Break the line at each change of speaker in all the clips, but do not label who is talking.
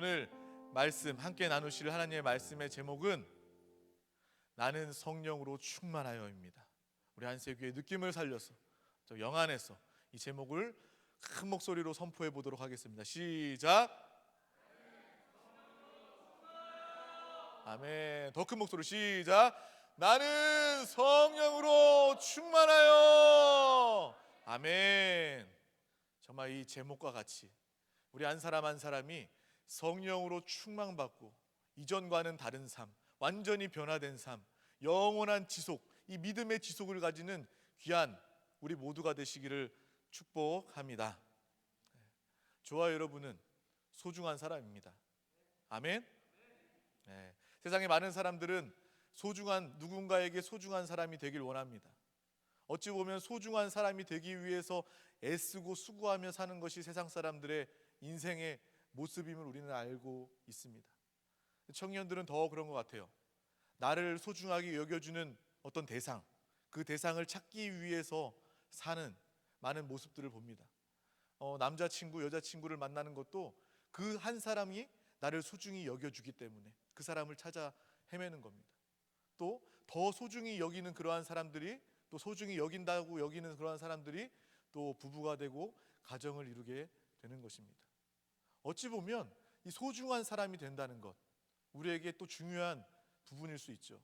오늘 말씀 함께 나누실 하나님의 말씀의 제목은 나는 성령으로 충만하여입니다. 우리 한세교의 느낌을 살려서 저 영안에서 이 제목을 큰 목소리로 선포해 보도록 하겠습니다. 시작. 아멘. 더 큰 목소리로 시작. 나는 성령으로 충만하여. 아멘. 정말 이 제목과 같이 우리 한 사람 한 사람이 성령으로 충만받고 이전과는 다른 삶, 완전히 변화된 삶, 영원한 지속, 이 믿음의 지속을 가지는 귀한 우리 모두가 되시기를 축복합니다. 저와 여러분은 소중한 사람입니다. 아멘. 네. 세상에 많은 사람들은 누군가에게 소중한 사람이 되길 원합니다. 어찌 보면 소중한 사람이 되기 위해서 애쓰고 수고하며 사는 것이 세상 사람들의 인생의 모습임을 우리는 알고 있습니다. 청년들은 더 그런 것 같아요. 나를 소중하게 여겨주는 어떤 대상, 그 대상을 찾기 위해서 사는 많은 모습들을 봅니다. 남자친구, 여자친구를 만나는 것도 그 한 사람이 나를 소중히 여겨주기 때문에 그 사람을 찾아 헤매는 겁니다. 또 더 소중히 여기는 그러한 사람들이, 또 소중히 여긴다고 여기는 그러한 사람들이 또 부부가 되고 가정을 이루게 되는 것입니다. 어찌 보면 이 소중한 사람이 된다는 것, 우리에게 또 중요한 부분일 수 있죠.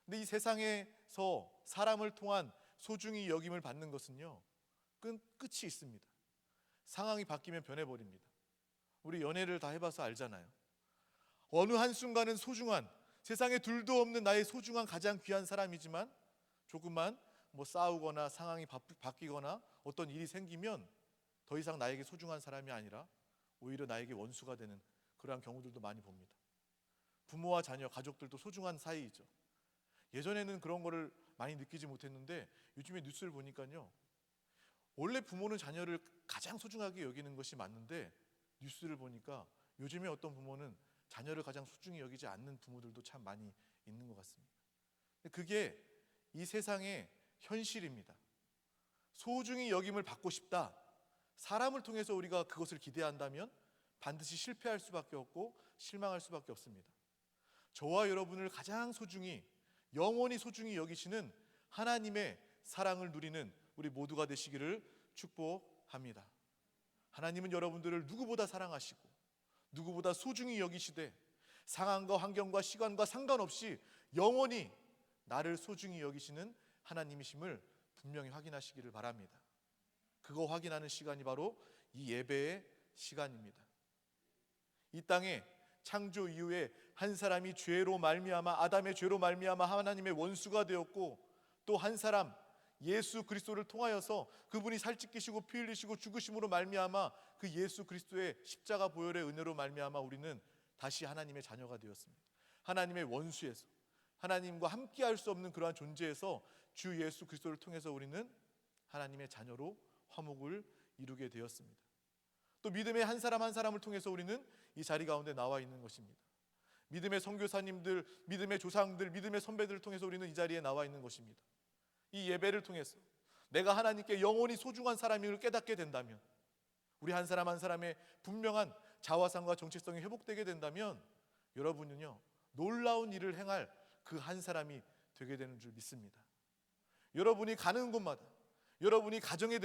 근데 이 세상에서 사람을 통한 소중히 여김을 받는 것은요, 끝이 있습니다. 상황이 바뀌면 변해버립니다. 우리 연애를 다 해봐서 알잖아요. 어느 한순간은 소중한, 세상에 둘도 없는 나의 소중한 가장 귀한 사람이지만 조금만 싸우거나 상황이 바뀌거나 어떤 일이 생기면 더 이상 나에게 소중한 사람이 아니라 오히려 나에게 원수가 되는 그러한 경우들도 많이 봅니다. 부모와 자녀, 가족들도 소중한 사이이죠. 예전에는 그런 거를 많이 느끼지 못했는데 요즘에 뉴스를 보니까요, 원래 부모는 자녀를 가장 소중하게 여기는 것이 맞는데 뉴스를 보니까 요즘에 어떤 부모는 자녀를 가장 소중히 여기지 않는 부모들도 참 많이 있는 것 같습니다. 그게 이 세상의 현실입니다. 소중히 여김을 받고 싶다, 사람을 통해서 우리가 그것을 기대한다면 반드시 실패할 수밖에 없고 실망할 수밖에 없습니다. 저와 여러분을 가장 소중히, 영원히 소중히 여기시는 하나님의 사랑을 누리는 우리 모두가 되시기를 축복합니다. 하나님은 여러분들을 누구보다 사랑하시고 누구보다 소중히 여기시되 상황과 환경과 시간과 상관없이 영원히 나를 소중히 여기시는 하나님이심을 분명히 확인하시기를 바랍니다. 그거 확인하는 시간이 바로 이 예배의 시간입니다. 이 땅에 창조 이후에 한 사람이 죄로 말미암아, 아담의 죄로 말미암아 하나님의 원수가 되었고, 또 한 사람 예수 그리스도를 통하여서 그분이 살찌끼시고 피 흘리시고 죽으심으로 말미암아 그 예수 그리스도의 십자가 보혈의 은혜로 말미암아 우리는 다시 하나님의 자녀가 되었습니다. 하나님의 원수에서, 하나님과 함께할 수 없는 그러한 존재에서 주 예수 그리스도를 통해서 우리는 하나님의 자녀로 화목을 이루게 되었습니다. 또 믿음의 한 사람 한 사람을 통해서 우리는 이 자리 가운데 나와 있는 것입니다. 믿음의 선교사님들, 믿음의 조상들, 믿음의 선배들을 통해서 우리는 이 자리에 나와 있는 것입니다. 이 예배를 통해서 내가 하나님께 영원히 소중한 사람임을 깨닫게 된다면, 우리 한 사람 한 사람의 분명한 자화상과 정체성이 회복되게 된다면 여러분은요, 놀라운 일을 행할 그 한 사람이 되게 되는 줄 믿습니다. 여러분이 가는 곳마다, 여러분이 가정에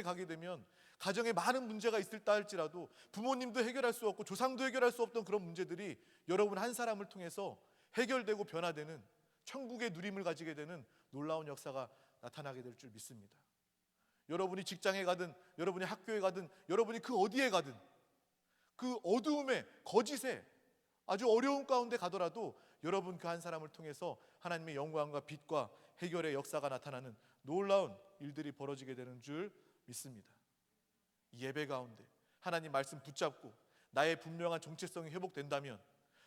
가게 되면 가정에 많은 문제가 있을다 할지라도 부모님도 해결할 수 없고 조상도 해결할 수 없던 그런 문제들이 여러분 한 사람을 통해서 해결되고 변화되는 천국의 누림을 가지게 되는 놀라운 역사가 나타나게 될 줄 믿습니다. 여러분이 직장에 가든, 여러분이 학교에 가든, 여러분이 그 어디에 가든, 그 어두움에, 거짓에, 아주 어려운 가운데 가더라도 여러분 그 한 사람을 통해서 하나님의 영광과 빛과 해결의 역사가 나타나는 놀라운 일들이 벌어지게 되는 줄 믿습니다. 이 예배 가운데 하나님 말씀 붙잡고 나의 분명한 정체성이 회복된다면,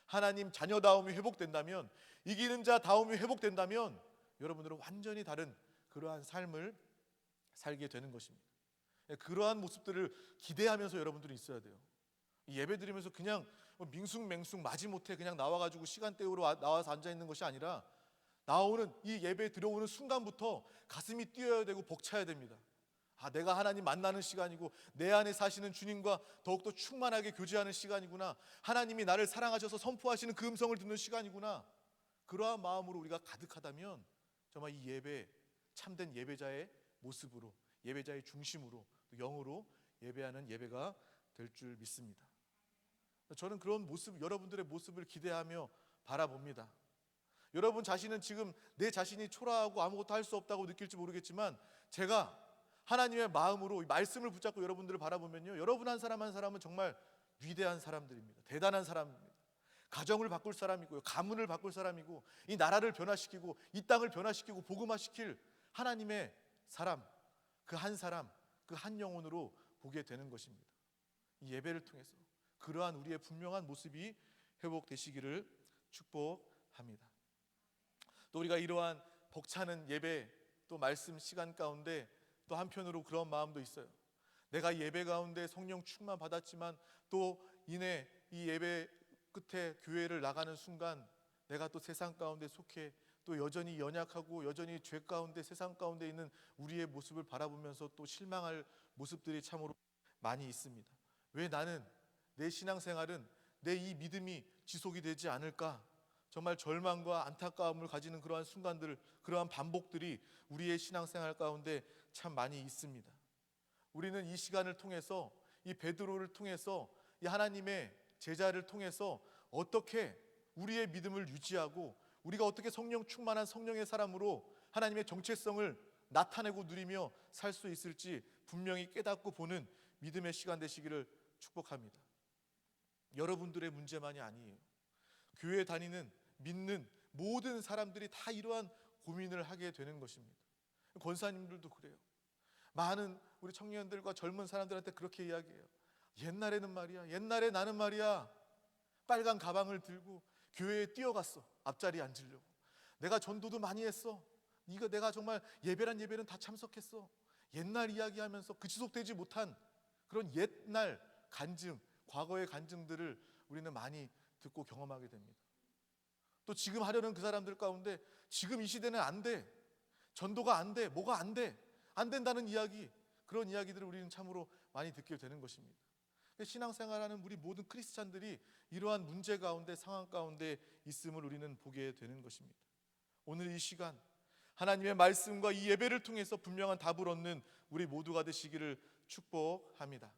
하나님 자녀다움이 회복된다면, 이기는 자다움이 회복된다면 여러분들은 완전히 다른 그러한 삶을 살게 되는 것입니다. 그러한 모습들을 기대하면서 여러분들이 있어야 돼요. 예배 드리면서 그냥 밍숭맹숭 마지못해 그냥 나와가지고 시간 때우러 나와서 앉아있는 것이 아니라 나오는 이 예배에 들어오는 순간부터 가슴이 뛰어야 되고 벅차야 됩니다. 내가 하나님 만나는 시간이고 내 안에 사시는 주님과 더욱더 충만하게 교제하는 시간이구나. 하나님이 나를 사랑하셔서 선포하시는 그 음성을 듣는 시간이구나. 그러한 마음으로 우리가 가득하다면 정말 이 예배, 참된 예배자의 모습으로, 예배자의 중심으로, 또 영으로 예배하는 예배가 될 줄 믿습니다. 저는 그런 모습, 여러분들의 모습을 기대하며 바라봅니다. 여러분 자신은 지금 내 자신이 초라하고 아무것도 할 수 없다고 느낄지 모르겠지만, 제가 하나님의 마음으로 이 말씀을 붙잡고 여러분들을 바라보면요, 여러분 한 사람 한 사람은 정말 위대한 사람들입니다. 대단한 사람입니다. 가정을 바꿀 사람이고요, 가문을 바꿀 사람이고, 이 나라를 변화시키고 이 땅을 변화시키고 복음화시킬 하나님의 사람, 그 한 영혼으로 보게 되는 것입니다. 이 예배를 통해서 그러한 우리의 분명한 모습이 회복되시기를 축복합니다. 또 우리가 이러한 벅차는 예배, 또 말씀 시간 가운데 또 한편으로 그런 마음도 있어요. 내가 예배 가운데 성령 충만 받았지만 또 이내 이 예배 끝에 교회를 나가는 순간 내가 또 세상 가운데 속해 또 여전히 연약하고 여전히 죄 가운데, 세상 가운데 있는 우리의 모습을 바라보면서 또 실망할 모습들이 참으로 많이 있습니다. 왜 나는, 내 신앙생활은, 내 이 믿음이 지속이 되지 않을까? 정말 절망과 안타까움을 가지는 그러한 순간들, 그러한 반복들이 우리의 신앙생활 가운데 참 많이 있습니다. 우리는 이 시간을 통해서, 이 베드로를 통해서, 이 하나님의 제자를 통해서 어떻게 우리의 믿음을 유지하고 우리가 어떻게 성령 충만한 성령의 사람으로 하나님의 정체성을 나타내고 누리며 살 수 있을지 분명히 깨닫고 보는 믿음의 시간 되시기를 축복합니다. 여러분들의 문제만이 아니에요. 교회 다니는, 믿는 모든 사람들이 다 이러한 고민을 하게 되는 것입니다. 권사님들도 그래요. 많은 우리 청년들과 젊은 사람들한테 그렇게 이야기해요. 옛날에는 말이야, 옛날에 나는 말이야, 빨간 가방을 들고 교회에 뛰어갔어. 앞자리에 앉으려고. 내가 전도도 많이 했어. 내가 정말 예배는 다 참석했어. 옛날 이야기하면서 그 지속되지 못한 그런 옛날 간증, 과거의 간증들을 우리는 많이 듣고 경험하게 됩니다. 또 지금 하려는 그 사람들 가운데 지금 이 시대는 안 돼, 전도가 안 돼, 뭐가 안 돼, 안 된다는 이야기, 그런 이야기들을 우리는 참으로 많이 듣게 되는 것입니다. 신앙생활하는 우리 모든 크리스찬들이 이러한 문제 가운데, 상황 가운데 있음을 우리는 보게 되는 것입니다. 오늘 이 시간 하나님의 말씀과 이 예배를 통해서 분명한 답을 얻는 우리 모두가 되시기를 축복합니다.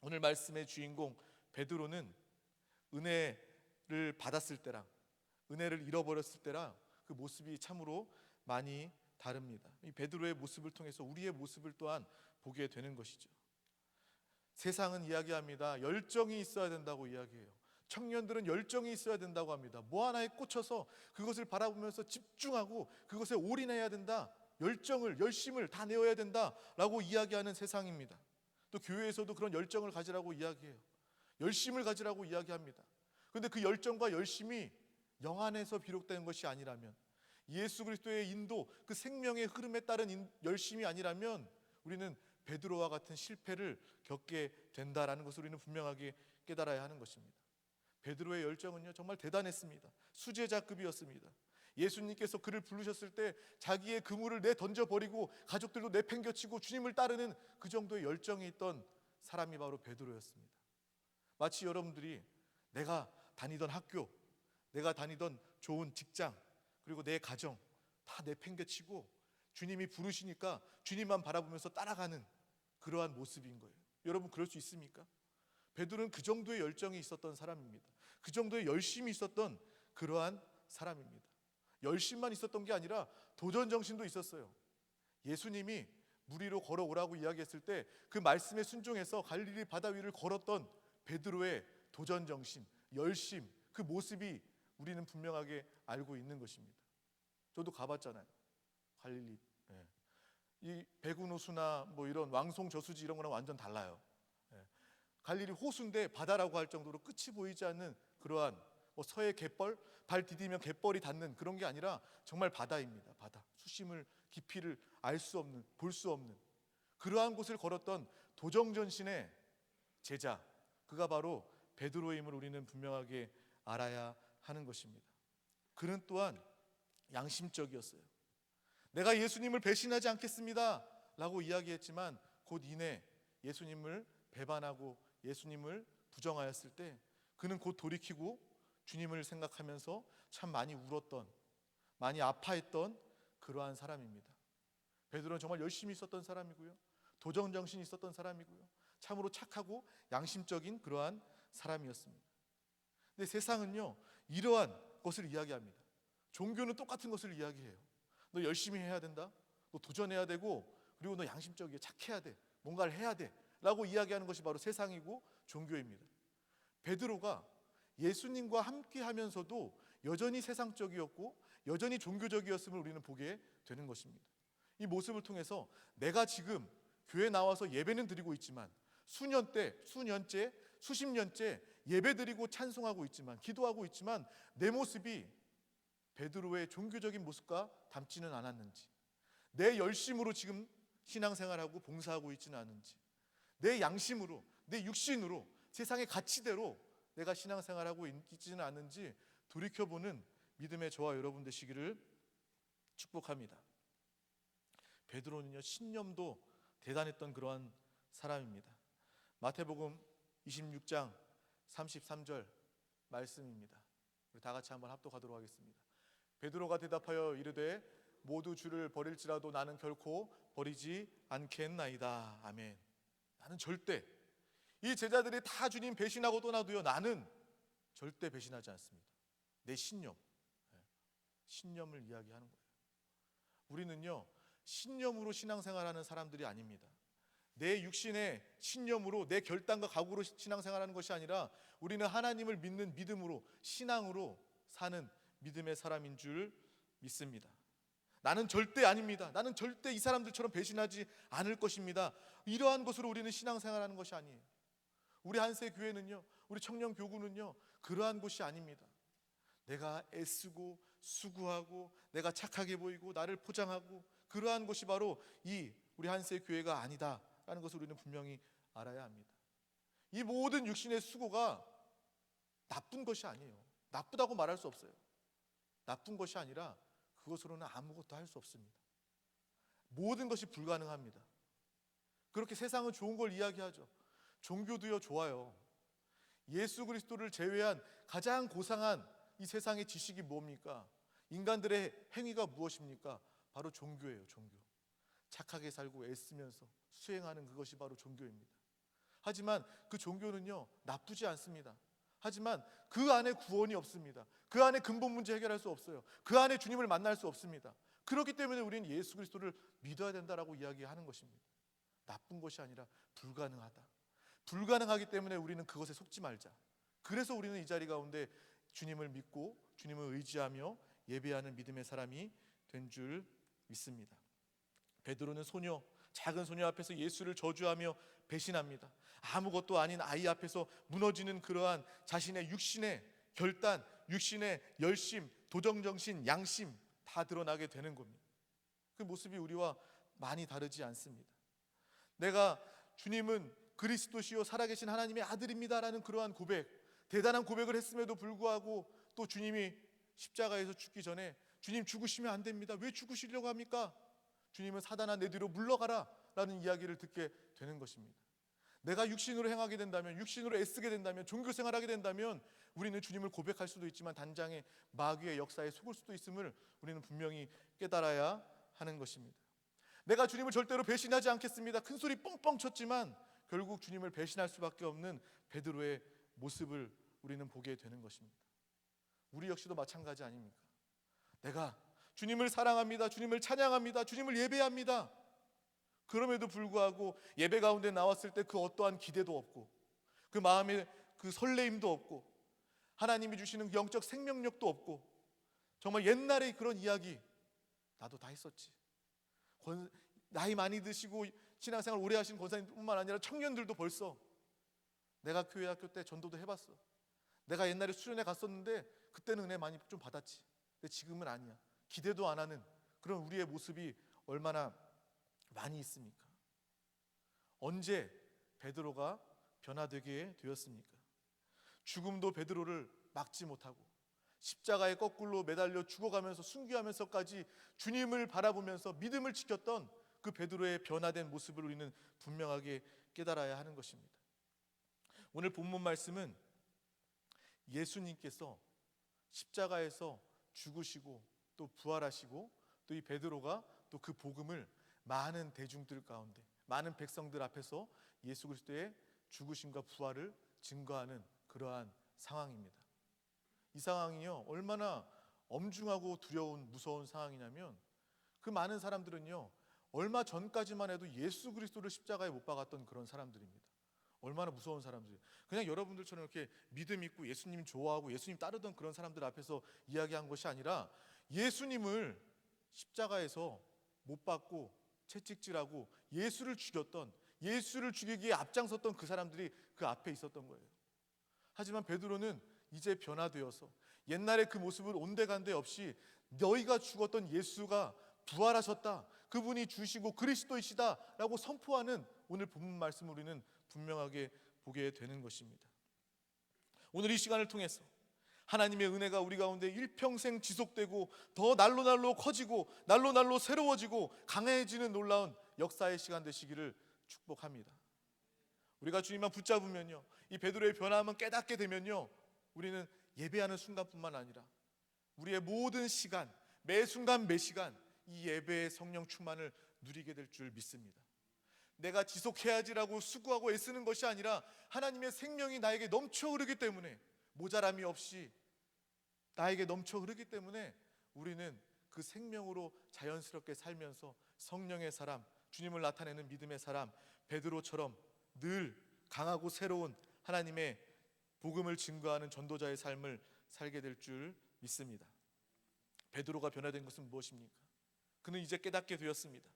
오늘 말씀의 주인공 베드로는 은혜를 받았을 때랑 은혜를 잃어버렸을 때랑 그 모습이 참으로 많이 다릅니다. 이 베드로의 모습을 통해서 우리의 모습을 또한 보게 되는 것이죠. 세상은 이야기합니다. 열정이 있어야 된다고 이야기해요. 청년들은 열정이 있어야 된다고 합니다. 뭐 하나에 꽂혀서 그것을 바라보면서 집중하고 그것에 올인해야 된다, 열심을 다 내어야 된다라고 이야기하는 세상입니다. 또 교회에서도 그런 열정을 가지라고 이야기해요. 열심을 가지라고 이야기합니다. 그런데 그 열정과 열심이 영 안에서 비롯된 것이 아니라면, 예수 그리스도의 인도, 그 생명의 흐름에 따른 열심이 아니라면 우리는 베드로와 같은 실패를 겪게 된다라는 것을 우리는 분명하게 깨달아야 하는 것입니다. 베드로의 열정은요, 정말 대단했습니다. 수제자급이었습니다. 예수님께서 그를 부르셨을 때 자기의 그물을 내던져버리고 가족들도 내팽겨치고 주님을 따르는 그 정도의 열정이 있던 사람이 바로 베드로였습니다. 마치 여러분들이 내가 다니던 학교, 내가 다니던 좋은 직장, 그리고 내 가정 다 내팽겨치고 주님이 부르시니까 주님만 바라보면서 따라가는 그러한 모습인 거예요. 여러분 그럴 수 있습니까? 베드로는 그 정도의 열정이 있었던 사람입니다. 그 정도의 열심이 있었던 그러한 사람입니다. 열심만 있었던 게 아니라 도전 정신도 있었어요. 예수님이 물 위로 걸어오라고 이야기했을 때 그 말씀에 순종해서 갈릴리 바다 위를 걸었던 베드로의 도전 정신, 열심, 그 모습이 우리는 분명하게 알고 있는 것입니다. 저도 가봤잖아요. 갈릴리. 이 배구노수나 뭐 이런 왕송 저수지 이런 거랑 완전 달라요. 갈릴리 호수인데 바다라고 할 정도로 끝이 보이지 않는 그러한, 뭐 서해 갯벌, 발 디디면 갯벌이 닿는 그런 게 아니라 정말 바다입니다. 바다. 수심을, 깊이를 알 수 없는, 볼 수 없는 그러한 곳을 걸었던 도정전신의 제자, 그가 바로 베드로임을 우리는 분명하게 알아야 하는 것입니다. 그는 또한 양심적이었어요. 내가 예수님을 배신하지 않겠습니다 라고 이야기했지만 곧 이내 예수님을 배반하고 예수님을 부정하였을 때 그는 곧 돌이키고 주님을 생각하면서 참 많이 울었던, 많이 아파했던 그러한 사람입니다. 베드로는 정말 열심히 있었던 사람이고요, 도전정신이 있었던 사람이고요, 참으로 착하고 양심적인 그러한 사람이었습니다. 근데 세상은요, 이러한 것을 이야기합니다. 종교는 똑같은 것을 이야기해요. 너 열심히 해야 된다, 너 도전해야 되고, 그리고 너 양심적이야, 착해야 돼, 뭔가를 해야 돼 라고 이야기하는 것이 바로 세상이고 종교입니다. 베드로가 예수님과 함께 하면서도 여전히 세상적이었고 여전히 종교적이었음을 우리는 보게 되는 것입니다. 이 모습을 통해서 내가 지금 교회 나와서 예배는 드리고 있지만 수년째, 수십 년째 예배드리고 찬송하고 있지만, 기도하고 있지만 내 모습이 베드로의 종교적인 모습과 닮지는 않았는지, 내 열심으로 지금 신앙생활하고 봉사하고 있지는 않은지, 내 양심으로, 내 육신으로, 세상의 가치대로 내가 신앙생활하고 있지는 않는지 돌이켜보는 믿음의 저와 여러분 되시기를 축복합니다. 베드로는요, 신념도 대단했던 그러한 사람입니다. 마태복음 26장 33절 말씀입니다. 우리 다 같이 한번 합독하도록 하겠습니다. 베드로가 대답하여 이르되 모두 주를 버릴지라도 나는 결코 버리지 않겠나이다. 아멘. 나는 절대, 이 제자들이 다 주님 배신하고 떠나도요, 나는 절대 배신하지 않습니다. 내 신념을 이야기하는 거예요. 우리는요, 신념으로 신앙생활하는 사람들이 아닙니다. 내 육신의 신념으로, 내 결단과 각오로 신앙생활하는 것이 아니라 우리는 하나님을 믿는 믿음으로, 신앙으로 사는 믿음의 사람인 줄 믿습니다. 나는 절대 아닙니다. 나는 절대 이 사람들처럼 배신하지 않을 것입니다. 이러한 것으로 우리는 신앙생활하는 것이 아니에요. 우리 한세교회는요, 우리 청년교구는요, 그러한 곳이 아닙니다. 내가 애쓰고 수고하고 내가 착하게 보이고 나를 포장하고, 그러한 것이 바로 이 우리 한세교회가 아니다라는 것을 우리는 분명히 알아야 합니다. 이 모든 육신의 수고가 나쁜 것이 아니에요. 나쁘다고 말할 수 없어요. 나쁜 것이 아니라 그것으로는 아무것도 할 수 없습니다. 모든 것이 불가능합니다. 그렇게 세상은 좋은 걸 이야기하죠. 종교도요, 좋아요. 예수 그리스도를 제외한 가장 고상한 이 세상의 지식이 뭡니까? 인간들의 행위가 무엇입니까? 바로 종교예요. 종교. 착하게 살고 애쓰면서 수행하는 그것이 바로 종교입니다. 하지만 그 종교는요, 나쁘지 않습니다. 하지만 그 안에 구원이 없습니다. 그 안에 근본 문제 해결할 수 없어요. 그 안에 주님을 만날 수 없습니다. 그렇기 때문에 우리는 예수 그리스도를 믿어야 된다라고 이야기하는 것입니다. 나쁜 것이 아니라 불가능하다. 불가능하기 때문에 우리는 그것에 속지 말자. 그래서 우리는 이 자리 가운데 주님을 믿고 주님을 의지하며 예배하는 믿음의 사람이 된 줄 믿습니다. 베드로는 작은 소녀 앞에서 예수를 저주하며 배신합니다. 아무것도 아닌 아이 앞에서 무너지는 그러한 자신의 육신의 결단, 육신의 열심, 도전정신, 양심 다 드러나게 되는 겁니다. 그 모습이 우리와 많이 다르지 않습니다. 내가 주님은 그리스도시요 살아계신 하나님의 아들입니다라는 그러한 고백, 대단한 고백을 했음에도 불구하고 또 주님이 십자가에서 죽기 전에 주님 죽으시면 안 됩니다. 왜 죽으시려고 합니까? 주님은 사단아 내 뒤로 물러가라 라는 이야기를 듣게 되는 것입니다. 내가 육신으로 행하게 된다면, 육신으로 애쓰게 된다면, 종교생활하게 된다면 우리는 주님을 고백할 수도 있지만 단장의 마귀의 역사에 속을 수도 있음을 우리는 분명히 깨달아야 하는 것입니다. 내가 주님을 절대로 배신하지 않겠습니다. 큰 소리 뻥뻥 쳤지만 결국 주님을 배신할 수밖에 없는 베드로의 모습을 우리는 보게 되는 것입니다. 우리 역시도 마찬가지 아닙니까? 내가 주님을 사랑합니다. 주님을 찬양합니다. 주님을 예배합니다. 그럼에도 불구하고 예배 가운데 나왔을 때 그 어떠한 기대도 없고, 그 마음에 그 설레임도 없고, 하나님이 주시는 영적 생명력도 없고, 정말 옛날의 그런 이야기 나도 다 했었지. 나이 많이 드시고 신앙생활 오래 하신 권사님뿐만 아니라 청년들도 벌써 내가 교회 학교 때 전도도 해봤어. 내가 옛날에 수련회 갔었는데 그때는 은혜 많이 좀 받았지. 근데 지금은 아니야. 기대도 안 하는 그런 우리의 모습이 얼마나 많이 있습니까? 언제 베드로가 변화되게 되었습니까? 죽음도 베드로를 막지 못하고 십자가에 거꾸로 매달려 죽어가면서 순교하면서까지 주님을 바라보면서 믿음을 지켰던 그 그 베드로의 변화된 모습을 우리는 분명하게 깨달아야 하는 것입니다. 오늘 본문 말씀은 예수님께서 십자가에서 죽으시고 또 부활하시고 또 이 베드로가 또 그 복음을 많은 대중들 가운데, 많은 백성들 앞에서 예수 그리스도의 죽으심과 부활을 증거하는 그러한 상황입니다. 이 상황이요, 얼마나 엄중하고 두려운 무서운 상황이냐면, 그 많은 사람들은요, 얼마 전까지만 해도 예수 그리스도를 십자가에 못 박았던 그런 사람들입니다. 얼마나 무서운 사람들이에요. 그냥 여러분들처럼 이렇게 믿음 있고 예수님 좋아하고 예수님 따르던 그런 사람들 앞에서 이야기한 것이 아니라, 예수님을 십자가에서 못 박고 채찍질하고 예수를 죽였던, 예수를 죽이기에 앞장섰던 그 사람들이 그 앞에 있었던 거예요. 하지만 베드로는 이제 변화되어서 옛날에 그 모습을 온데간데 없이 너희가 죽었던 예수가 부활하셨다, 그분이 주시고 그리스도이시다 라고 선포하는 오늘 본문 말씀을 우리는 분명하게 보게 되는 것입니다. 오늘 이 시간을 통해서 하나님의 은혜가 우리 가운데 일평생 지속되고 더 날로 커지고 날로 새로워지고 강해지는 놀라운 역사의 시간 되시기를 축복합니다. 우리가 주님만 붙잡으면요, 이 베드로의 변화만 깨닫게 되면요, 우리는 예배하는 순간뿐만 아니라 우리의 모든 시간, 매 순간 매 시간 이 예배의 성령 충만을 누리게 될 줄 믿습니다. 내가 지속해야지라고 수고하고 애쓰는 것이 아니라 하나님의 생명이 나에게 넘쳐 흐르기 때문에, 모자람이 없이 나에게 넘쳐 흐르기 때문에 우리는 그 생명으로 자연스럽게 살면서 성령의 사람, 주님을 나타내는 믿음의 사람 베드로처럼 늘 강하고 새로운 하나님의 복음을 증거하는 전도자의 삶을 살게 될 줄 믿습니다. 베드로가 변화된 것은 무엇입니까? 그는 이제 깨닫게 되었습니다.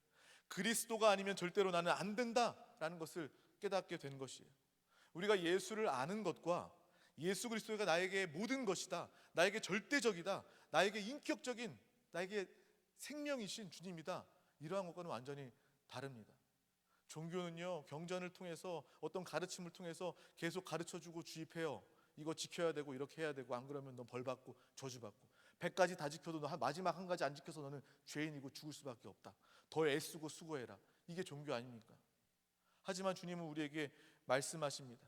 그리스도가 아니면 절대로 나는 안 된다라는 것을 깨닫게 된 것이에요. 우리가 예수를 아는 것과 예수 그리스도가 나에게 모든 것이다, 나에게 절대적이다, 나에게 인격적인, 나에게 생명이신 주님이다, 이러한 것과는 완전히 다릅니다. 종교는요, 경전을 통해서 어떤 가르침을 통해서 계속 가르쳐주고 주입해요. 이거 지켜야 되고 이렇게 해야 되고 안 그러면 너 벌받고 저주받고, 100가지 다 지켜도 너 마지막 한 가지 안 지켜서 너는 죄인이고 죽을 수밖에 없다, 더 애쓰고 수고해라. 이게 종교 아닙니까? 하지만 주님은 우리에게 말씀하십니다.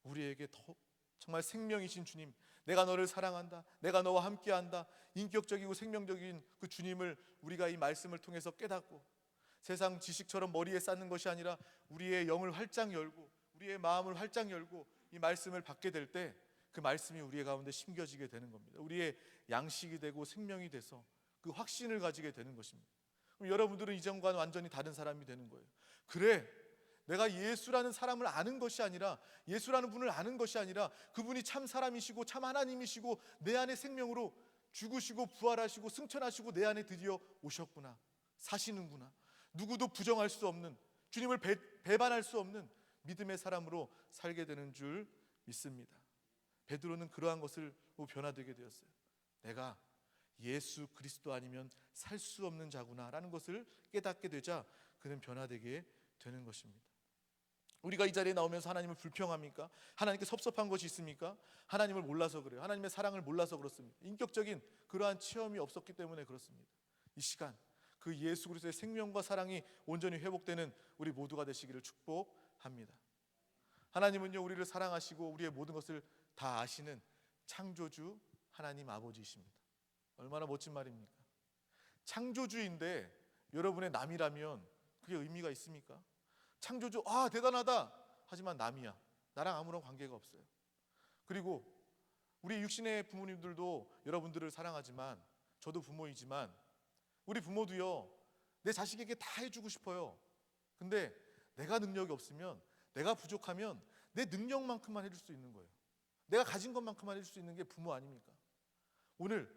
우리에게 더 정말 생명이신 주님, 내가 너를 사랑한다, 내가 너와 함께한다, 인격적이고 생명적인 그 주님을 우리가 이 말씀을 통해서 깨닫고, 세상 지식처럼 머리에 쌓는 것이 아니라 우리의 영을 활짝 열고 우리의 마음을 활짝 열고 이 말씀을 받게 될 때 그 말씀이 우리의 가운데 심겨지게 되는 겁니다. 우리의 양식이 되고 생명이 돼서 그 확신을 가지게 되는 것입니다. 그럼 여러분들은 이전과는 완전히 다른 사람이 되는 거예요. 그래, 내가 예수라는 사람을 아는 것이 아니라, 예수라는 분을 아는 것이 아니라 그분이 참 사람이시고 참 하나님이시고 내 안에 생명으로 죽으시고 부활하시고 승천하시고 내 안에 드디어 오셨구나, 사시는구나, 누구도 부정할 수 없는, 주님을 배반할 수 없는 믿음의 사람으로 살게 되는 줄 믿습니다. 베드로는 그러한 것으로 변화되게 되었어요. 내가 예수 그리스도 아니면 살 수 없는 자구나 라는 것을 깨닫게 되자 그는 변화되게 되는 것입니다. 우리가 이 자리에 나오면서 하나님을 불평합니까? 하나님께 섭섭한 것이 있습니까? 하나님을 몰라서 그래요. 하나님의 사랑을 몰라서 그렇습니다. 인격적인 그러한 체험이 없었기 때문에 그렇습니다. 이 시간 그 예수 그리스도의 생명과 사랑이 온전히 회복되는 우리 모두가 되시기를 축복합니다. 하나님은요, 우리를 사랑하시고 우리의 모든 것을 다 아시는 창조주 하나님 아버지이십니다. 얼마나 멋진 말입니까? 창조주인데 여러분의 남이라면 그게 의미가 있습니까? 창조주, 아 대단하다, 하지만 남이야, 나랑 아무런 관계가 없어요. 그리고 우리 육신의 부모님들도 여러분들을 사랑하지만, 저도 부모이지만 우리 부모도요, 내 자식에게 다 해주고 싶어요. 근데 내가 능력이 없으면, 내가 부족하면 내 능력만큼만 해줄 수 있는 거예요. 내가 가진 것만큼만 해줄 수 있는 게 부모 아닙니까? 오늘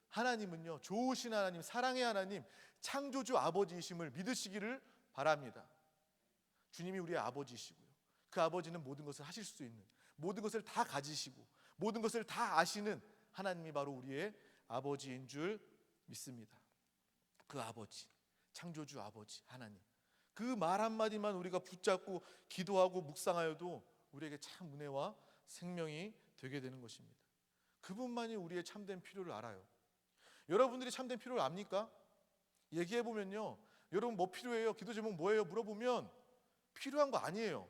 하나님은요, 좋으신 하나님, 사랑의 하나님, 창조주 아버지이심을 믿으시기를 바랍니다. 주님이 우리의 아버지이시고요, 그 아버지는 모든 것을 하실 수 있는, 모든 것을 다 가지시고 모든 것을 다 아시는 하나님이 바로 우리의 아버지인 줄 믿습니다. 그 아버지, 창조주 아버지 하나님, 그 말 한마디만 우리가 붙잡고 기도하고 묵상하여도 우리에게 참 은혜와 생명이 되게 되는 것입니다. 그분만이 우리의 참된 필요를 알아요. 여러분들이 참된 필요를 압니까? 얘기해보면요, 여러분 뭐 필요해요? 기도 제목 뭐예요? 물어보면 필요한 거 아니에요.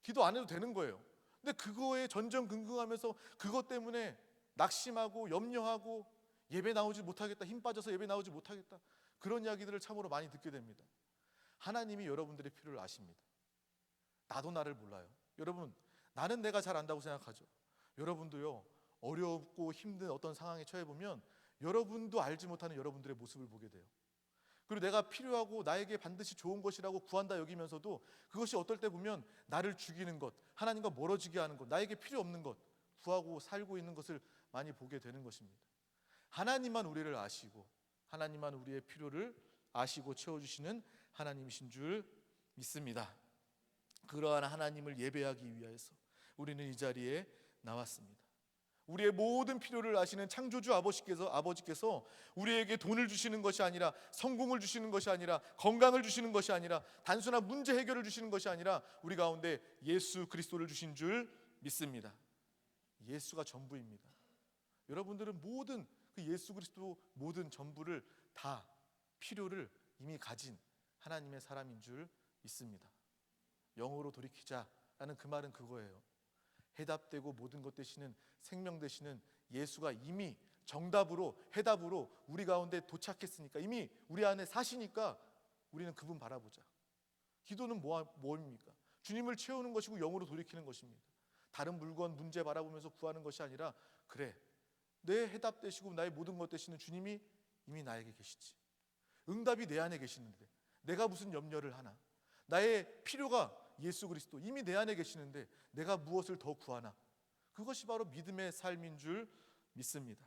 기도 안 해도 되는 거예요. 근데 그거에 전전긍긍하면서 그것 때문에 낙심하고 염려하고 예배 나오지 못하겠다, 힘 빠져서 예배 나오지 못하겠다, 그런 이야기들을 참으로 많이 듣게 됩니다. 하나님이 여러분들의 필요를 아십니다. 나도 나를 몰라요. 여러분, 나는 내가 잘 안다고 생각하죠. 여러분도요, 어렵고 힘든 어떤 상황에 처해 보면 여러분도 알지 못하는 여러분들의 모습을 보게 돼요. 그리고 내가 필요하고 나에게 반드시 좋은 것이라고 구한다 여기면서도 그것이 어떨 때 보면 나를 죽이는 것, 하나님과 멀어지게 하는 것, 나에게 필요 없는 것 구하고 살고 있는 것을 많이 보게 되는 것입니다. 하나님만 우리를 아시고 하나님만 우리의 필요를 아시고 채워주시는 하나님이신 줄 믿습니다. 그러한 하나님을 예배하기 위해서 우리는 이 자리에 나왔습니다. 우리의 모든 필요를 아시는 창조주 아버지께서 우리에게 돈을 주시는 것이 아니라, 성공을 주시는 것이 아니라, 건강을 주시는 것이 아니라, 단순한 문제 해결을 주시는 것이 아니라 우리 가운데 예수 그리스도를 주신 줄 믿습니다. 예수가 전부입니다. 여러분들은 모든 그 예수 그리스도 모든 전부를 다 필요를 이미 가진 하나님의 사람인 줄 믿습니다. 영으로 돌이키자라는 그 말은 그거예요. 해답되고 모든 것 되시는, 생명 되시는 예수가 이미 정답으로, 해답으로 우리 가운데 도착했으니까, 이미 우리 안에 사시니까 우리는 그분 바라보자. 기도는 뭐입니까? 주님을 채우는 것이고 영으로 돌이키는 것입니다. 다른 물건, 문제 바라보면서 구하는 것이 아니라, 그래, 내 해답 되시고 나의 모든 것 되시는 주님이 이미 나에게 계시지. 응답이 내 안에 계시는데 내가 무슨 염려를 하나? 나의 필요가 예수 그리스도 이미 내 안에 계시는데 내가 무엇을 더 구하나? 그것이 바로 믿음의 삶인 줄 믿습니다.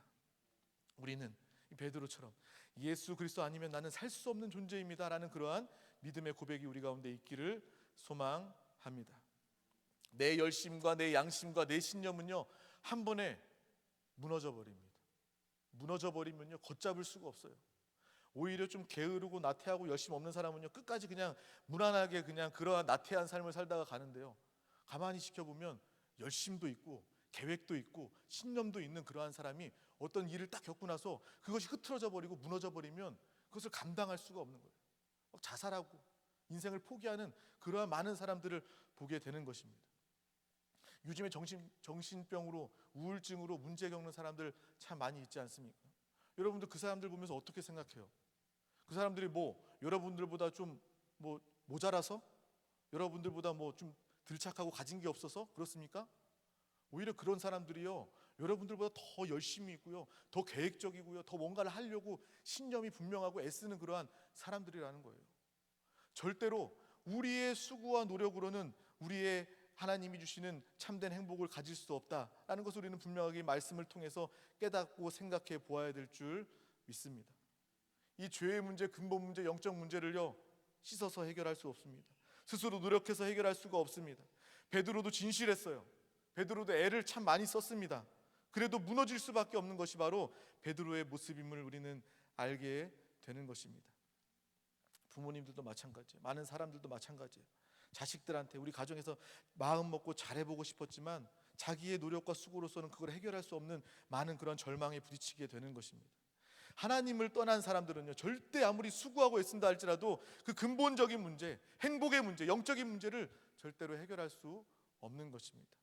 우리는 베드로처럼 예수 그리스도 아니면 나는 살 수 없는 존재입니다 라는 그러한 믿음의 고백이 우리 가운데 있기를 소망합니다. 내 열심과 내 양심과 내 신념은요, 한 번에 무너져 버립니다. 무너져 버리면요, 걷잡을 수가 없어요. 오히려 좀 게으르고 나태하고 열심 없는 사람은요, 끝까지 그냥 무난하게 그냥 그러한 나태한 삶을 살다가 가는데요, 가만히 지켜보면 열심도 있고 계획도 있고 신념도 있는 그러한 사람이 어떤 일을 딱 겪고 나서 그것이 흐트러져 버리고 무너져 버리면 그것을 감당할 수가 없는 거예요. 막 자살하고 인생을 포기하는 그러한 많은 사람들을 보게 되는 것입니다. 요즘에 정신병으로, 우울증으로 문제 겪는 사람들 참 많이 있지 않습니까? 여러분들 그 사람들 보면서 어떻게 생각해요? 그 사람들이 여러분들보다 좀 모자라서, 여러분들보다 좀 들착하고 가진 게 없어서 그렇습니까? 오히려 그런 사람들이요, 여러분들보다 더 열심히 있고요, 더 계획적이고요, 더 뭔가를 하려고 신념이 분명하고 애쓰는 그러한 사람들이라는 거예요. 절대로 우리의 수고와 노력으로는 우리의 하나님이 주시는 참된 행복을 가질 수 없다라는 것을 우리는 분명하게 말씀을 통해서 깨닫고 생각해 보아야 될 줄 믿습니다. 이 죄의 문제, 근본 문제, 영적 문제를요, 씻어서 해결할 수 없습니다. 스스로 노력해서 해결할 수가 없습니다. 베드로도 진실했어요. 베드로도 애를 참 많이 썼습니다. 그래도 무너질 수밖에 없는 것이 바로 베드로의 모습임을 우리는 알게 되는 것입니다. 부모님들도 마찬가지예요. 많은 사람들도 마찬가지예요. 자식들한테, 우리 가정에서 마음 먹고 잘해보고 싶었지만 자기의 노력과 수고로서는 그걸 해결할 수 없는 많은 그런 절망에 부딪히게 되는 것입니다. 하나님을 떠난 사람들은요, 절대 아무리 수고하고 애쓴다 할지라도 그 근본적인 문제, 행복의 문제, 영적인 문제를 절대로 해결할 수 없는 것입니다.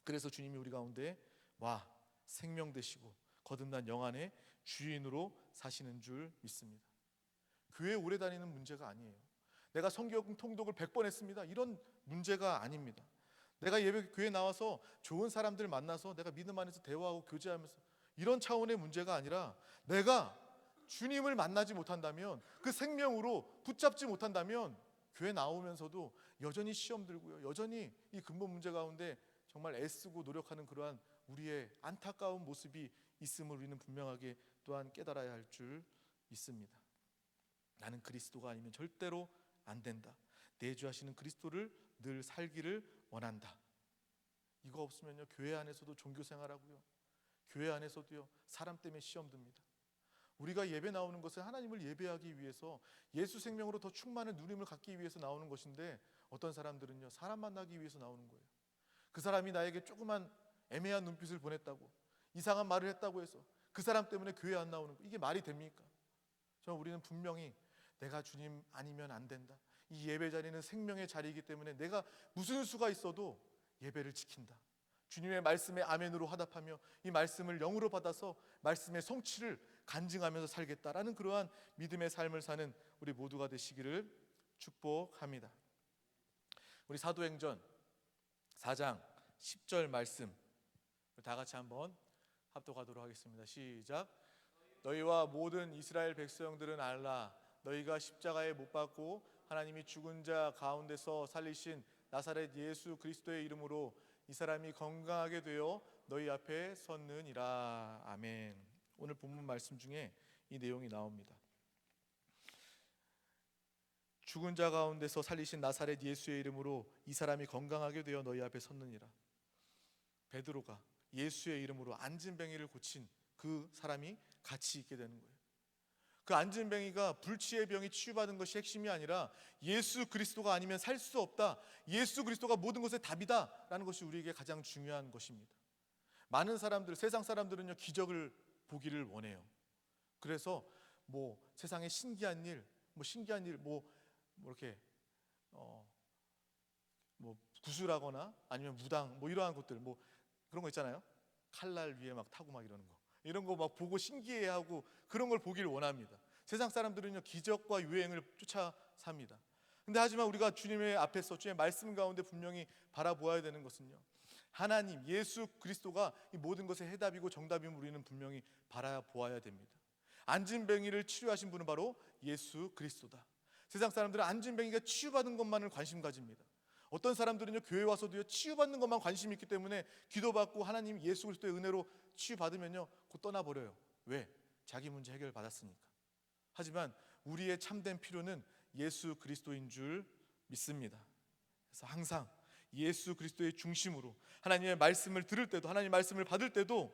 그래서 주님이 우리 가운데 와 생명 되시고 거듭난 영안의 주인으로 사시는 줄 믿습니다. 교회 오래 다니는 문제가 아니에요. 내가 성경 통독을 100번 했습니다, 이런 문제가 아닙니다. 내가 교회 나와서 좋은 사람들 만나서 내가 믿음 안에서 대화하고 교제하면서 이런 차원의 문제가 아니라, 내가 주님을 만나지 못한다면, 그 생명으로 붙잡지 못한다면 교회 나오면서도 여전히 시험 들고요, 여전히 이 근본 문제 가운데 정말 애쓰고 노력하는 그러한 우리의 안타까운 모습이 있음을 우리는 분명하게 또한 깨달아야 할 줄 믿습니다. 나는 그리스도가 아니면 절대로 안 된다. 내주하시는 그리스도를 늘 살기를 원한다. 이거 없으면요, 교회 안에서도 종교 생활하고요, 교회 안에서도요, 사람 때문에 시험 듭니다. 우리가 예배 나오는 것은 하나님을 예배하기 위해서, 예수 생명으로 더 충만한 누림을 갖기 위해서 나오는 것인데, 어떤 사람들은요, 사람 만나기 위해서 나오는 거예요. 그 사람이 나에게 조그만 애매한 눈빛을 보냈다고, 이상한 말을 했다고 해서 그 사람 때문에 교회 안 나오는 거, 이게 말이 됩니까? 우리는 분명히 내가 주님 아니면 안 된다. 이 예배 자리는 생명의 자리이기 때문에 내가 무슨 수가 있어도 예배를 지킨다. 주님의 말씀에 아멘으로 화답하며 이 말씀을 영으로 받아서 말씀의 성취를 간증하면서 살겠다라는 그러한 믿음의 삶을 사는 우리 모두가 되시기를 축복합니다. 우리 사도행전 4장 10절 말씀 다 같이 한번 합독하도록 하겠습니다. 시작. 너희와 모든 이스라엘 백성들은 알라. 너희가 십자가에 못 박고 하나님이 죽은 자 가운데서 살리신 나사렛 예수 그리스도의 이름으로 이 사람이 건강하게 되어 너희 앞에 섰느니라. 아멘. 오늘 본문 말씀 중에 이 내용이 나옵니다. 죽은 자 가운데서 살리신 나사렛 예수의 이름으로 이 사람이 건강하게 되어 너희 앞에 섰느니라. 베드로가 예수의 이름으로 안진뱅이를 고친 그 사람이 같이 있게 되는 거예요. 그 안진뱅이가 불치의 병이 치유받은 것이 핵심이 아니라 예수 그리스도가 아니면 살 수 없다, 예수 그리스도가 모든 것의 답이다 라는 것이 우리에게 가장 중요한 것입니다. 많은 사람들, 세상 사람들은요 기적을 보기를 원해요. 그래서 뭐 세상에 신기한 일, 이렇게 구슬하거나 아니면 무당 이러한 것들 그런 거 있잖아요. 칼날 위에 막 타고 막 이런 거 막 보고 신기해하고 그런 걸 보기를 원합니다. 세상 사람들은요 기적과 유행을 쫓아 삽니다. 근데 하지만 우리가 주님의 앞에서 주님의 말씀 가운데 분명히 바라보아야 되는 것은요, 하나님 예수 그리스도가 이 모든 것의 해답이고 정답임을 우리는 분명히 바라보아야 됩니다. 안진뱅이를 치유하신 분은 바로 예수 그리스도다. 세상 사람들은 안진뱅이가 치유받은 것만을 관심 가집니다. 어떤 사람들은요 교회 와서도요 치유받는 것만 관심이 있기 때문에 기도받고 하나님 예수 그리스도의 은혜로 치유받으면요 곧 떠나버려요. 왜? 자기 문제 해결 받았으니까. 하지만 우리의 참된 필요는 예수 그리스도인 줄 믿습니다. 그래서 항상 예수 그리스도의 중심으로 하나님의 말씀을 들을 때도, 하나님의 말씀을 받을 때도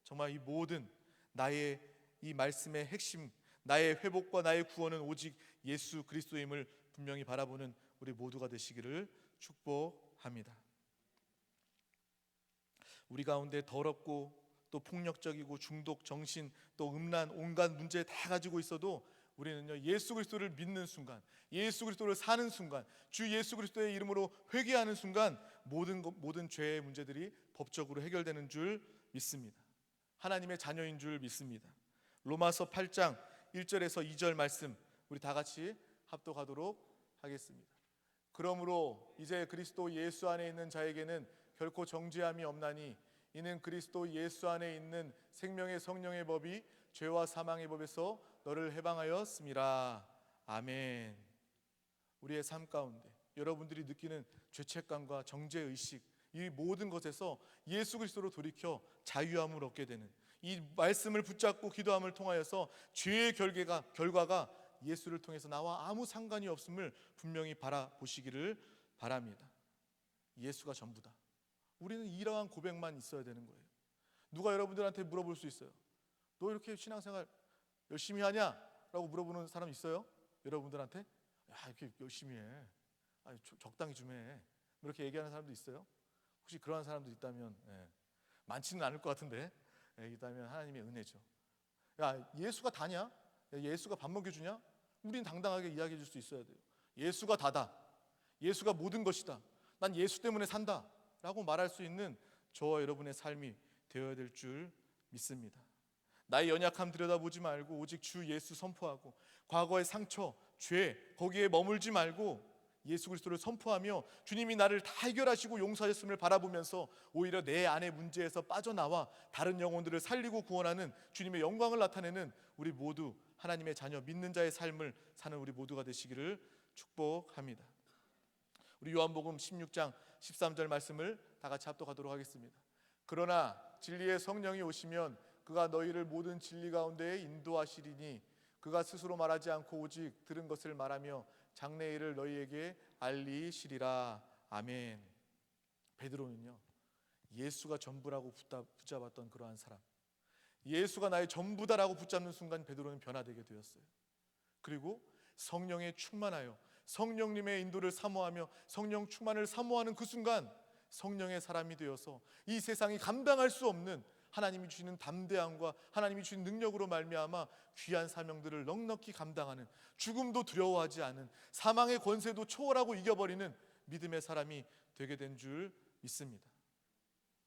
정말 이 모든 나의 이 말씀의 핵심, 나의 회복과 나의 구원은 오직 예수 그리스도임을 분명히 바라보는 우리 모두가 되시기를 축복합니다. 우리 가운데 더럽고 또 폭력적이고 중독, 정신, 또 음란, 온갖 문제 다 가지고 있어도 우리는요 예수 그리스도를 믿는 순간, 예수 그리스도를 사는 순간, 주 예수 그리스도의 이름으로 회개하는 순간 모든 죄의 문제들이 법적으로 해결되는 줄 믿습니다. 하나님의 자녀인 줄 믿습니다. 로마서 8장 1절에서 2절 말씀 우리 다 같이 합독하도록 하겠습니다. 그러므로 이제 그리스도 예수 안에 있는 자에게는 결코 정죄함이 없나니 이는 그리스도 예수 안에 있는 생명의 성령의 법이 죄와 사망의 법에서 너를 해방하였음이라. 아멘. 우리의 삶 가운데 여러분들이 느끼는 죄책감과 정죄의식, 이 모든 것에서 예수 그리스도로 돌이켜 자유함을 얻게 되는, 이 말씀을 붙잡고 기도함을 통하여서 죄의 결과가 예수를 통해서 나와 아무 상관이 없음을 분명히 바라보시기를 바랍니다. 예수가 전부다. 우리는 이러한 고백만 있어야 되는 거예요. 누가 여러분들한테 물어볼 수 있어요. 너 이렇게 신앙생활 열심히 하냐? 라고 물어보는 사람 있어요? 여러분들한테? 야, 이렇게 열심히 해. 아니, 적당히 좀 해. 이렇게 얘기하는 사람도 있어요? 혹시 그러한 사람도 있다면 많지는 않을 것 같은데 있다면 하나님의 은혜죠. 야, 예수가 다냐? 예수가 밥 먹여주냐? 우린 당당하게 이야기해 줄 수 있어야 돼요. 예수가 다다. 예수가 모든 것이다. 난 예수 때문에 산다 라고 말할 수 있는 저와 여러분의 삶이 되어야 될 줄 믿습니다. 나의 연약함 들여다보지 말고 오직 주 예수 선포하고, 과거의 상처, 죄 거기에 머물지 말고 예수 그리스도를 선포하며 주님이 나를 다 해결하시고 용서하셨음을 바라보면서 오히려 내 안의 문제에서 빠져나와 다른 영혼들을 살리고 구원하는 주님의 영광을 나타내는 우리 모두 하나님의 자녀 믿는 자의 삶을 사는 우리 모두가 되시기를 축복합니다. 우리 요한복음 16장 13절 말씀을 다 같이 합독하도록 하겠습니다. 그러나 진리의 성령이 오시면 그가 너희를 모든 진리 가운데에 인도하시리니 그가 스스로 말하지 않고 오직 들은 것을 말하며 장래일을 너희에게 알리시리라. 아멘. 베드로는요 예수가 전부라고 붙잡았던 그러한 사람, 예수가 나의 전부다라고 붙잡는 순간 베드로는 변화되게 되었어요. 그리고 성령에 충만하여 성령님의 인도를 사모하며 성령 충만을 사모하는 그 순간 성령의 사람이 되어서 이 세상이 감당할 수 없는 하나님이 주시는 담대함과 하나님이 주신 능력으로 말미암아 귀한 사명들을 넉넉히 감당하는, 죽음도 두려워하지 않은, 사망의 권세도 초월하고 이겨버리는 믿음의 사람이 되게 된 줄 믿습니다.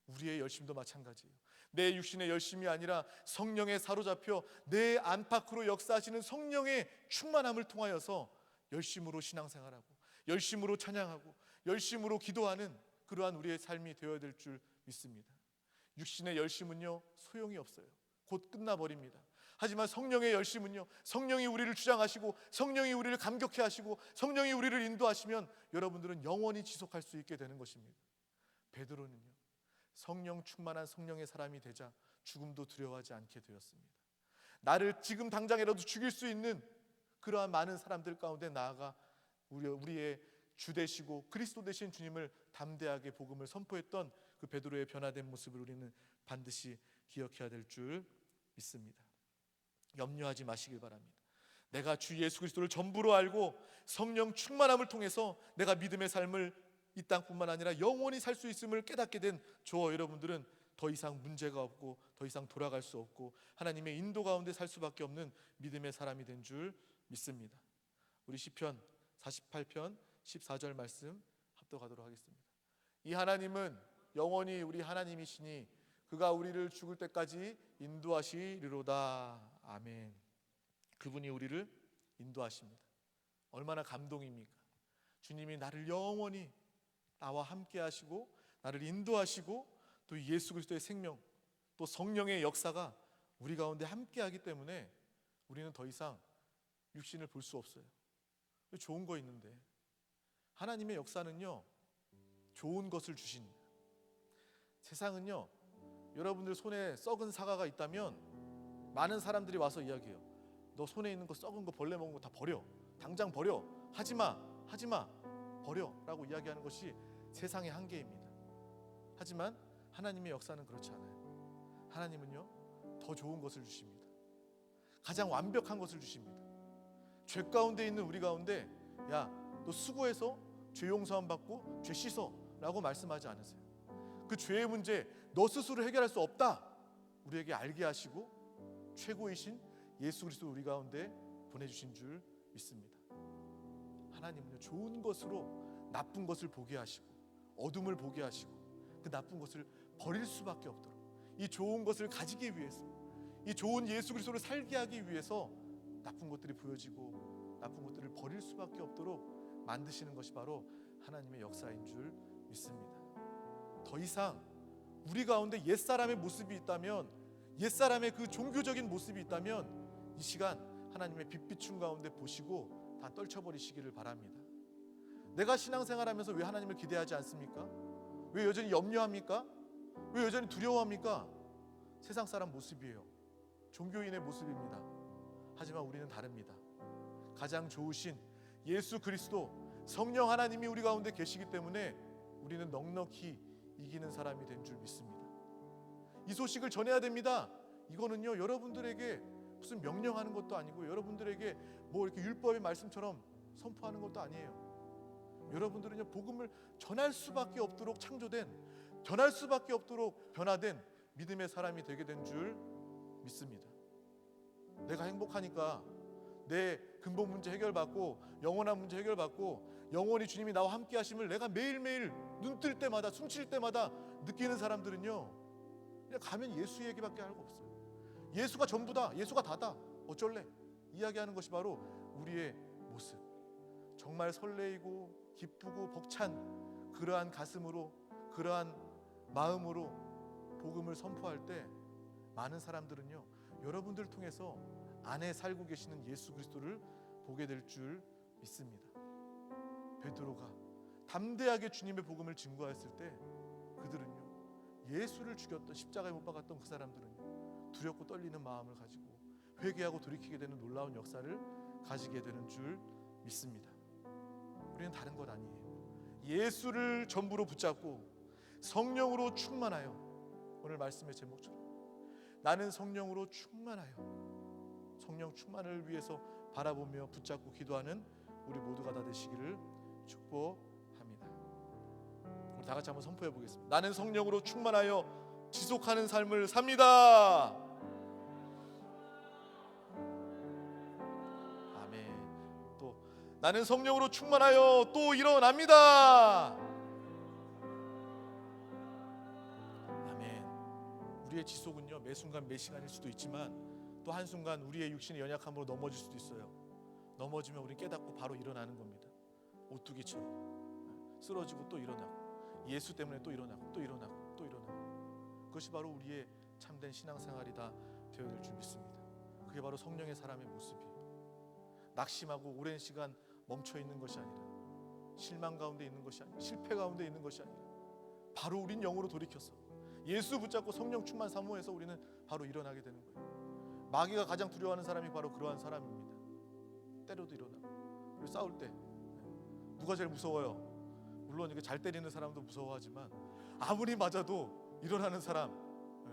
우리의 열심도 마찬가지예요. 내 육신의 열심이 아니라 성령에 사로잡혀 내 안팎으로 역사하시는 성령의 충만함을 통하여서 열심으로 신앙생활하고 열심으로 찬양하고 열심으로 기도하는 그러한 우리의 삶이 되어야 될 줄 믿습니다. 육신의 열심은요 소용이 없어요. 곧 끝나버립니다. 하지만 성령의 열심은요, 성령이 우리를 주장하시고 성령이 우리를 감격해 하시고 성령이 우리를 인도하시면 여러분들은 영원히 지속할 수 있게 되는 것입니다. 베드로는요 성령 충만한 성령의 사람이 되자 죽음도 두려워하지 않게 되었습니다. 나를 지금 당장이라도 죽일 수 있는 그러한 많은 사람들 가운데 나아가 우리의 주 되시고 그리스도 되신 주님을 담대하게 복음을 선포했던 그 베드로의 변화된 모습을 우리는 반드시 기억해야 될 줄 믿습니다. 염려하지 마시길 바랍니다. 내가 주 예수 그리스도를 전부로 알고 성령 충만함을 통해서 내가 믿음의 삶을 이 땅뿐만 아니라 영원히 살 수 있음을 깨닫게 된 저와 여러분들은 더 이상 문제가 없고 더 이상 돌아갈 수 없고 하나님의 인도 가운데 살 수밖에 없는 믿음의 사람이 된 줄 믿습니다. 우리 시편 48편 14절 말씀 합독하도록 하겠습니다. 이 하나님은 영원히 우리 하나님이시니 그가 우리를 죽을 때까지 인도하시리로다. 아멘. 그분이 우리를 인도하십니다. 얼마나 감동입니까? 주님이 나를 영원히 나와 함께 하시고 나를 인도하시고 또 예수 그리스도의 생명 또 성령의 역사가 우리 가운데 함께 하기 때문에 우리는 더 이상 육신을 볼 수 없어요. 좋은 거 있는데 하나님의 역사는요 좋은 것을 주십니다. 세상은요 여러분들 손에 썩은 사과가 있다면 많은 사람들이 와서 이야기해요. 너 손에 있는 거 썩은 거 벌레 먹은 거 다 버려. 당장 버려. 하지마 버려 라고 이야기하는 것이 세상의 한계입니다. 하지만 하나님의 역사는 그렇지 않아요. 하나님은요 더 좋은 것을 주십니다. 가장 완벽한 것을 주십니다. 죄 가운데 있는 우리 가운데 야 너 수고해서 죄 용서함 받고 죄 씻어 라고 말씀하지 않으세요. 그 죄의 문제 너 스스로 해결할 수 없다 우리에게 알게 하시고 최고이신 예수 그리스도 우리 가운데 보내주신 줄 믿습니다. 하나님은요 좋은 것으로 나쁜 것을 보게 하시고 어둠을 보게 하시고 그 나쁜 것을 버릴 수밖에 없도록 이 좋은 것을 가지기 위해서 이 좋은 예수 그리스도를 살게 하기 위해서 나쁜 것들이 보여지고 나쁜 것들을 버릴 수밖에 없도록 만드시는 것이 바로 하나님의 역사인 줄 믿습니다. 더 이상 우리 가운데 옛사람의 모습이 있다면 옛사람의 그 종교적인 모습이 있다면 이 시간 하나님의 빛 비춘 가운데 보시고 다 떨쳐버리시기를 바랍니다. 내가 신앙생활하면서 왜 하나님을 기대하지 않습니까? 왜 여전히 염려합니까? 왜 여전히 두려워합니까? 세상 사람 모습이에요. 종교인의 모습입니다. 하지만 우리는 다릅니다. 가장 좋으신 예수 그리스도 성령 하나님이 우리 가운데 계시기 때문에 우리는 넉넉히 이기는 사람이 된 줄 믿습니다. 이 소식을 전해야 됩니다. 이거는요 여러분들에게 무슨 명령하는 것도 아니고 여러분들에게 뭐 이렇게 율법의 말씀처럼 선포하는 것도 아니에요. 여러분들은요 복음을 전할 수밖에 없도록 창조된, 전할 수밖에 없도록 변화된 믿음의 사람이 되게 된 줄 믿습니다. 내가 행복하니까 내 근본 문제 해결받고 영원한 문제 해결받고 영원히 주님이 나와 함께 하심을 내가 매일매일 눈 뜰 때마다 숨 쉴 때마다 느끼는 사람들은요 그냥 가면 예수 얘기밖에 할 거 없어요. 예수가 전부다, 예수가 다다, 어쩔래 이야기하는 것이 바로 우리의 모습. 정말 설레이고 기쁘고 벅찬 그러한 가슴으로 그러한 마음으로 복음을 선포할 때 많은 사람들은요 여러분들 통해서 안에 살고 계시는 예수 그리스도를 보게 될 줄 믿습니다. 베드로가 담대하게 주님의 복음을 증거했을 때 그들은요 예수를 죽였던 십자가에 못 박았던 그 사람들은요 두렵고 떨리는 마음을 가지고 회개하고 돌이키게 되는 놀라운 역사를 가지게 되는 줄 믿습니다. 우리는 다른 것 아니에요. 예수를 전부로 붙잡고 성령으로 충만하여, 오늘 말씀의 제목처럼 나는 성령으로 충만하여 성령 충만을 위해서 바라보며 붙잡고 기도하는 우리 모두가 다 되시기를 축복합니다. 우리 다 같이 한번 선포해 보겠습니다. 나는 성령으로 충만하여 지속하는 삶을 삽니다. 아멘. 또 나는 성령으로 충만하여 또 일어납니다. 아멘. 우리의 지속은요, 매 순간 매 시간일 수도 있지만 또 한순간 우리의 육신의 연약함으로 넘어질 수도 있어요. 넘어지면 우리는 깨닫고 바로 일어나는 겁니다. 오뚜기처럼 쓰러지고 또 일어나고, 예수 때문에 또 일어나고 또 일어나고 또 일어나고. 그것이 바로 우리의 참된 신앙생활이다 되어야 될 줄 믿습니다. 그게 바로 성령의 사람의 모습이에요. 낙심하고 오랜 시간 멈춰있는 것이 아니라, 실망 가운데 있는 것이 아니라, 실패 가운데 있는 것이 아니라 바로 우린 영으로 돌이켜서 예수 붙잡고 성령 충만 사모해서 우리는 바로 일어나게 되는 거예요. 마귀가 가장 두려워하는 사람이 바로 그러한 사람입니다. 때려도 일어나고. 그리고 싸울 때 누가 제일 무서워요? 물론 이게 잘 때리는 사람도 무서워하지만 아무리 맞아도 일어나는 사람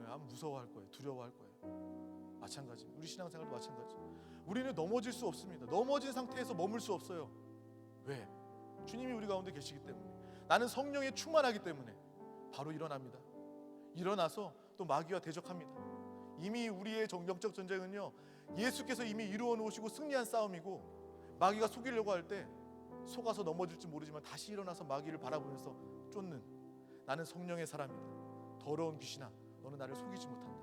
아무 무서워할 거예요. 두려워할 거예요. 마찬가지입니다. 우리 신앙생활도 마찬가지. 우리는 넘어질 수 없습니다. 넘어진 상태에서 머물 수 없어요. 왜? 주님이 우리 가운데 계시기 때문에. 나는 성령에 충만하기 때문에 바로 일어납니다. 일어나서 또 마귀와 대적합니다. 이미 우리의 영적 전쟁은요, 예수께서 이미 이루어 놓으시고 승리한 싸움이고, 마귀가 속이려고 할 때 속아서 넘어질지 모르지만 다시 일어나서 마귀를 바라보면서 쫓는, 나는 성령의 사람이다. 더러운 귀신아, 너는 나를 속이지 못한다.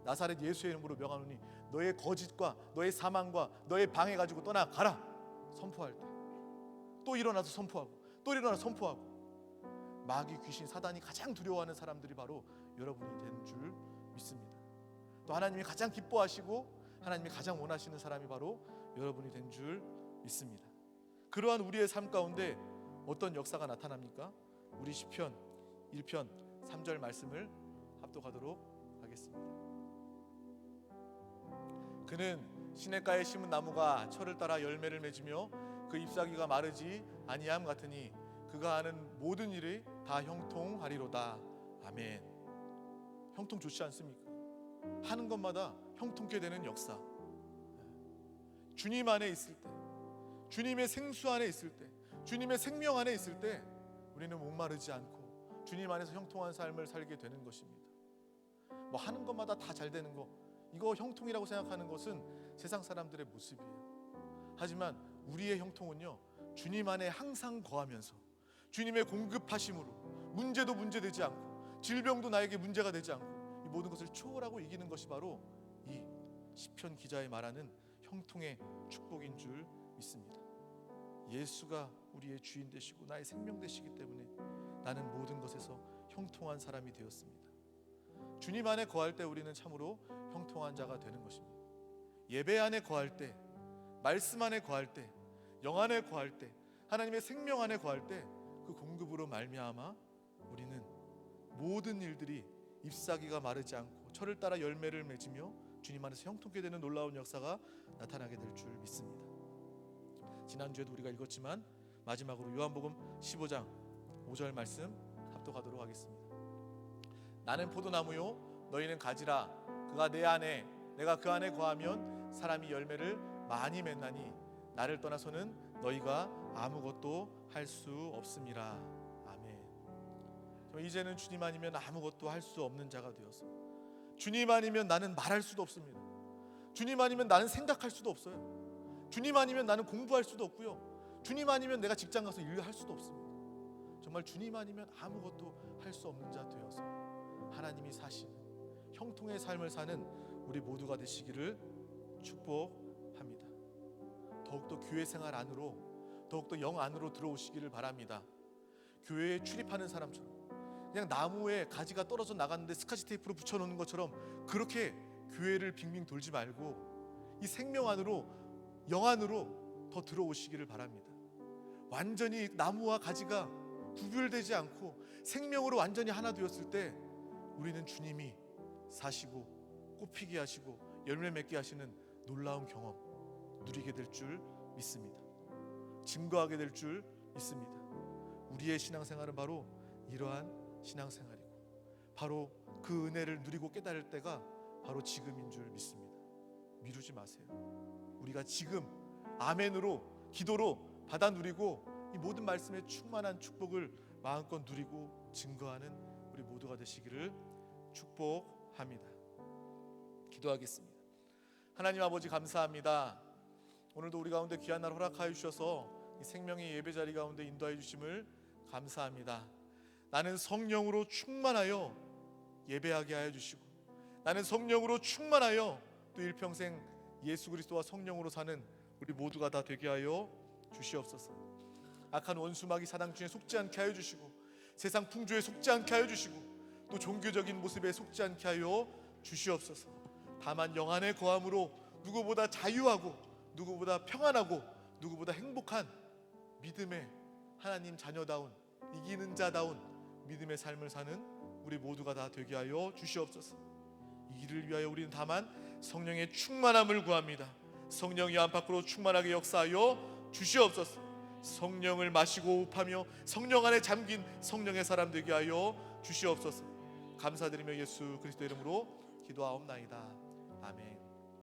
나사렛 예수의 이름으로 명하노니 너의 거짓과 너의 사망과 너의 방해 가지고 떠나가라. 선포할 때 또 일어나서 선포하고, 또 일어나서 선포하고. 마귀, 귀신, 사단이 가장 두려워하는 사람들이 바로 여러분이 된 줄 믿습니다. 또 하나님이 가장 기뻐하시고 하나님이 가장 원하시는 사람이 바로 여러분이 된 줄 믿습니다. 그러한 우리의 삶 가운데 어떤 역사가 나타납니까? 우리 시편 1편 3절 말씀을 합독하도록 하겠습니다. 그는 시냇가에 심은 나무가 철을 따라 열매를 맺으며 그 잎사귀가 마르지 아니함 같으니 그가 하는 모든 일이 다 형통하리로다. 아멘. 형통 좋지 않습니까? 하는 것마다 형통케 되는 역사. 주님 안에 있을 때, 주님의 생수 안에 있을 때, 주님의 생명 안에 있을 때 우리는 목마르지 않고 주님 안에서 형통한 삶을 살게 되는 것입니다. 뭐 하는 것마다 다 잘 되는 거, 이거 형통이라고 생각하는 것은 세상 사람들의 모습이에요. 하지만 우리의 형통은요, 주님 안에 항상 거하면서 주님의 공급하심으로 문제도 문제되지 않고 질병도 나에게 문제가 되지 않고 이 모든 것을 초월하고 이기는 것이 바로 이 시편 기자의 말하는 형통의 축복인 줄 믿습니다. 예수가 우리의 주인 되시고 나의 생명 되시기 때문에 나는 모든 것에서 형통한 사람이 되었습니다. 주님 안에 거할 때 우리는 참으로 형통한 자가 되는 것입니다. 예배 안에 거할 때, 말씀 안에 거할 때, 영 안에 거할 때, 하나님의 생명 안에 거할 때 그 공급으로 말미암아 우리는 모든 일들이 잎사귀가 마르지 않고 철을 따라 열매를 맺으며 주님 안에서 형통케 되는 놀라운 역사가 나타나게 될 줄 믿습니다. 지난주에도 우리가 읽었지만 마지막으로 요한복음 15장 5절 말씀 합독하도록 하겠습니다. 나는 포도나무요 너희는 가지라. 그가 내 안에 내가 그 안에 거하면 사람이 열매를 많이 맺나니 나를 떠나서는 너희가 아무것도 할 수 없음이라. 아멘. 이제는 주님 아니면 아무것도 할 수 없는 자가 되어서, 주님 아니면 나는 말할 수도 없습니다. 주님 아니면 나는 생각할 수도 없어요. 주님 아니면 나는 공부할 수도 없고요. 주님 아니면 내가 직장 가서 일할 수도 없습니다. 정말 주님 아니면 아무것도 할 수 없는 자 되어서 하나님이 사시는 형통의 삶을 사는 우리 모두가 되시기를 축복합니다. 더욱더 교회 생활 안으로, 더욱더 영 안으로 들어오시기를 바랍니다. 교회에 출입하는 사람처럼 그냥 나무에 가지가 떨어져 나갔는데 스카치 테이프로 붙여놓는 것처럼 그렇게 교회를 빙빙 돌지 말고 이 생명 안으로, 영 안으로 더 들어오시기를 바랍니다. 완전히 나무와 가지가 구별되지 않고 생명으로 완전히 하나 되었을 때 우리는 주님이 사시고 꽃피게 하시고 열매 맺게 하시는 놀라운 경험 누리게 될 줄 믿습니다. 증거하게 될 줄 믿습니다. 우리의 신앙생활은 바로 이러한 신앙생활이고 바로 그 은혜를 누리고 깨달을 때가 바로 지금인 줄 믿습니다. 미루지 마세요. 우리가 지금 아멘으로, 기도로 받아 누리고 이 모든 말씀에 충만한 축복을 마음껏 누리고 증거하는 우리 모두가 되시기를 축복합니다. 기도하겠습니다. 하나님 아버지 감사합니다. 오늘도 우리 가운데 귀한 날 허락하여 주셔서 이 생명의 예배 자리 가운데 인도하여 주심을 감사합니다. 나는 성령으로 충만하여 예배하게 하여 주시고, 나는 성령으로 충만하여 또 일평생 예수 그리스도와 성령으로 사는 우리 모두가 다 되게 하여 주시옵소서. 악한 원수마귀 사당 중에 속지 않게 하여 주시고, 세상 풍조에 속지 않게 하여 주시고, 또 종교적인 모습에 속지 않게 하여 주시옵소서. 다만 영안의 거함으로 누구보다 자유하고, 누구보다 평안하고, 누구보다 행복한 믿음의 하나님 자녀다운, 이기는 자다운 믿음의 삶을 사는 우리 모두가 다 되게 하여 주시옵소서. 이 일을 위하여 우리는 다만 성령의 충만함을 구합니다. 성령이 안팎으로 충만하게 역사하여 주시옵소서. 성령을 마시고 호흡하며 성령 안에 잠긴 성령의 사람 되게 하여 주시옵소서. 감사드리며 예수 그리스도 이름으로 기도하옵나이다. 아멘.